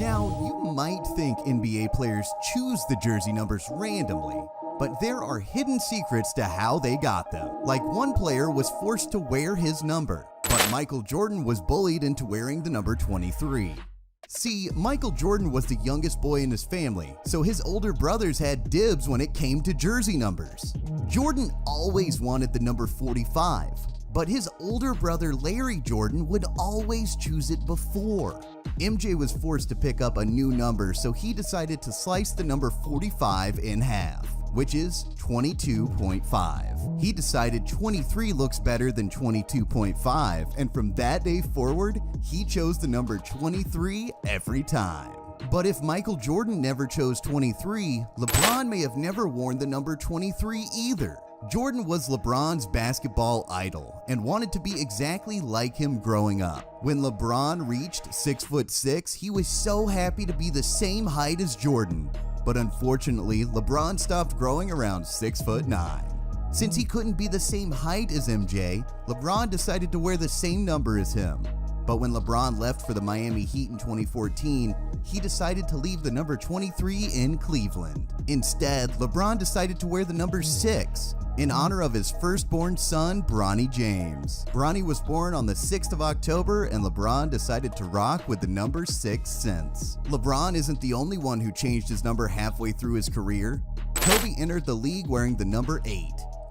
Now, you might think NBA players choose the jersey numbers randomly, but there are hidden secrets to how they got them. Like one player was forced to wear his number, but Michael Jordan was bullied into wearing the number 23. See, Michael Jordan was the youngest boy in his family, so his older brothers had dibs when it came to jersey numbers. Jordan always wanted the number 45, but his older brother Larry Jordan would always choose it before. MJ was forced to pick up a new number, so he decided to slice the number 45 in half, which is 22.5. He decided 23 looks better than 22.5, and from that day forward, he chose the number 23 every time. But if Michael Jordan never chose 23, LeBron may have never worn the number 23 either. Jordan was LeBron's basketball idol and wanted to be exactly like him growing up. When LeBron reached 6'6", he was so happy to be the same height as Jordan. But unfortunately, LeBron stopped growing around 6'9". Since he couldn't be the same height as MJ, LeBron decided to wear the same number as him. But when LeBron left for the Miami Heat in 2014, he decided to leave the number 23 in Cleveland. Instead, LeBron decided to wear the number 6 in honor of his firstborn son, Bronny James. Bronny was born on the 6th of October, and LeBron decided to rock with the number 6 since. LeBron isn't the only one who changed his number halfway through his career. Kobe entered the league wearing the number 8.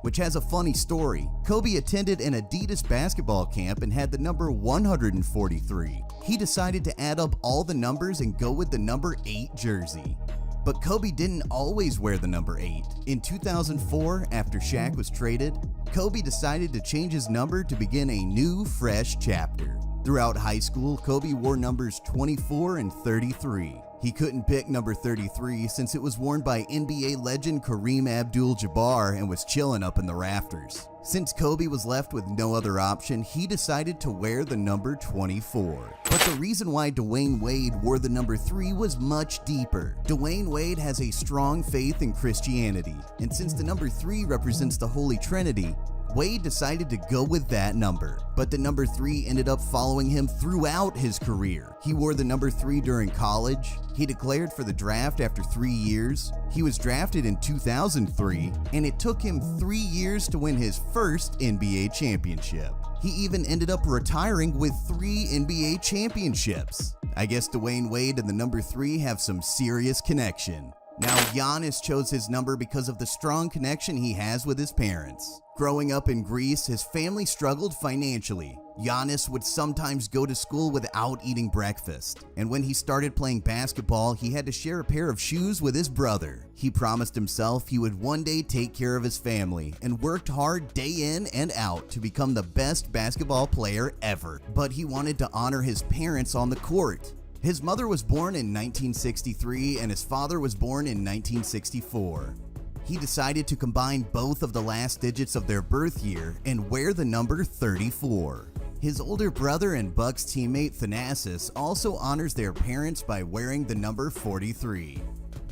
Which has a funny story. Kobe attended an Adidas basketball camp and had the number 143. He decided to add up all the numbers and go with the number 8 jersey. But Kobe didn't always wear the number 8. In 2004, after Shaq was traded, Kobe decided to change his number to begin a new, fresh chapter. Throughout high school, Kobe wore numbers 24 and 33. He couldn't pick number 33 since it was worn by NBA legend Kareem Abdul-Jabbar and was chilling up in the rafters. Since Kobe was left with no other option, he decided to wear the number 24. But the reason why Dwayne Wade wore the number 3 was much deeper. Dwayne Wade has a strong faith in Christianity, and since the number 3 represents the Holy Trinity, Wade decided to go with that number, but the number 3 ended up following him throughout his career. He wore the number 3 during college. He declared for the draft after 3 years. He was drafted in 2003, and it took him 3 years to win his first NBA championship. He even ended up retiring with 3 NBA championships. I guess Dwayne Wade and the number 3 have some serious connection. Now, Giannis chose his number because of the strong connection he has with his parents. Growing up in Greece, his family struggled financially. Giannis would sometimes go to school without eating breakfast. And when he started playing basketball, he had to share a pair of shoes with his brother. He promised himself he would one day take care of his family and worked hard day in and out to become the best basketball player ever. But he wanted to honor his parents on the court. His mother was born in 1963 and his father was born in 1964. He decided to combine both of the last digits of their birth year and wear the number 34. His older brother and Bucks teammate Thanasis also honors their parents by wearing the number 43.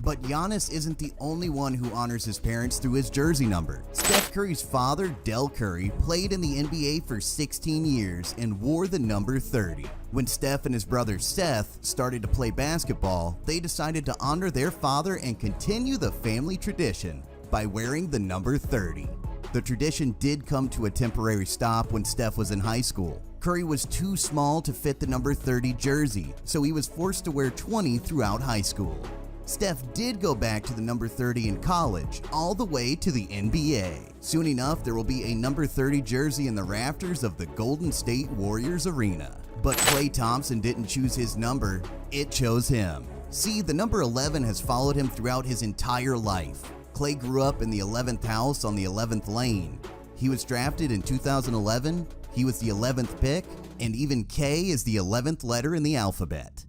But Giannis isn't the only one who honors his parents through his jersey number. Steph Curry's father, Del Curry, played in the NBA for 16 years and wore the number 30. When Steph and his brother Seth started to play basketball, they decided to honor their father and continue the family tradition by wearing the number 30. The tradition did come to a temporary stop when Steph was in high school. Curry was too small to fit the number 30 jersey, so he was forced to wear 20 throughout high school. Steph did go back to the number 30 in college, all the way to the NBA. Soon enough, there will be a number 30 jersey in the rafters of the Golden State Warriors arena. But Klay Thompson didn't choose his number, it chose him. See, the number 11 has followed him throughout his entire life. Klay grew up in the 11th house on the 11th lane. He was drafted in 2011, he was the 11th pick, and even K is the 11th letter in the alphabet.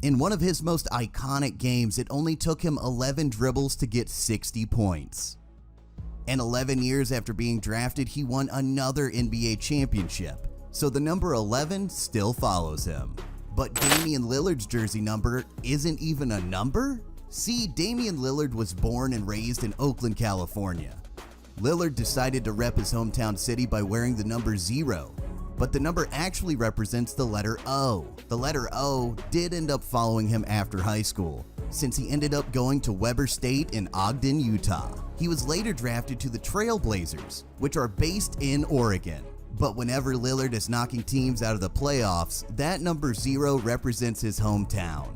In one of his most iconic games, it only took him 11 dribbles to get 60 points. And 11 years after being drafted, he won another NBA championship, so the number 11 still follows him. But Damian Lillard's jersey number isn't even a number? See, Damian Lillard was born and raised in Oakland, California. Lillard decided to rep his hometown city by wearing the number 0. but the number actually represents the letter O. The letter O did end up following him after high school, since he ended up going to Weber State in Ogden, Utah. He was later drafted to the Trail Blazers, which are based in Oregon. But whenever Lillard is knocking teams out of the playoffs, that number 0 represents his hometown,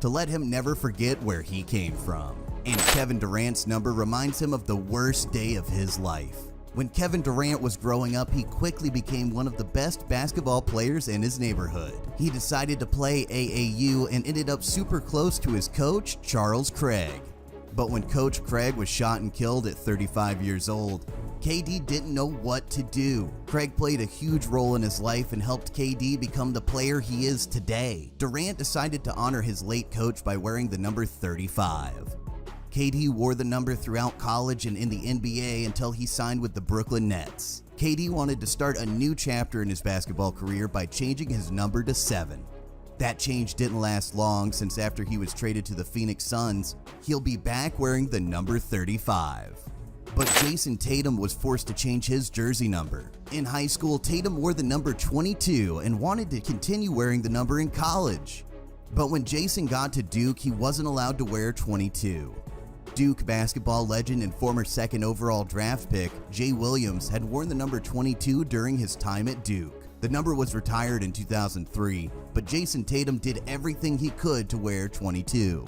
to let him never forget where he came from. And Kevin Durant's number reminds him of the worst day of his life. When Kevin Durant was growing up, he quickly became one of the best basketball players in his neighborhood. He decided to play AAU and ended up super close to his coach, Charles Craig. But when Coach Craig was shot and killed at 35 years old, KD didn't know what to do. Craig played a huge role in his life and helped KD become the player he is today. Durant decided to honor his late coach by wearing the number 35. KD wore the number throughout college and in the NBA until he signed with the Brooklyn Nets. KD wanted to start a new chapter in his basketball career by changing his number to 7. That change didn't last long, since after he was traded to the Phoenix Suns, he'll be back wearing the number 35. But Jason Tatum was forced to change his jersey number. In high school, Tatum wore the number 22 and wanted to continue wearing the number in college. But when Jason got to Duke, he wasn't allowed to wear 22. Duke basketball legend and former second overall draft pick, Jay Williams, had worn the number 22 during his time at Duke. The number was retired in 2003, but Jason Tatum did everything he could to wear 22.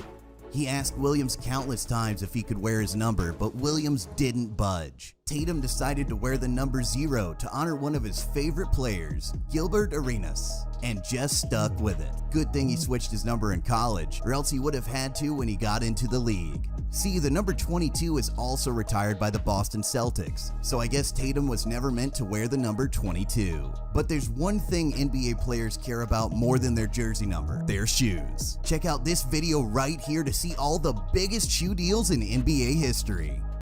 He asked Williams countless times if he could wear his number, but Williams didn't budge. Tatum decided to wear the number 0 to honor one of his favorite players, Gilbert Arenas, and just stuck with it. Good thing he switched his number in college, or else he would have had to when he got into the league. See, the number 22 is also retired by the Boston Celtics, so I guess Tatum was never meant to wear the number 22. But there's one thing NBA players care about more than their jersey number: their shoes. Check out this video right here to see all the biggest shoe deals in NBA history.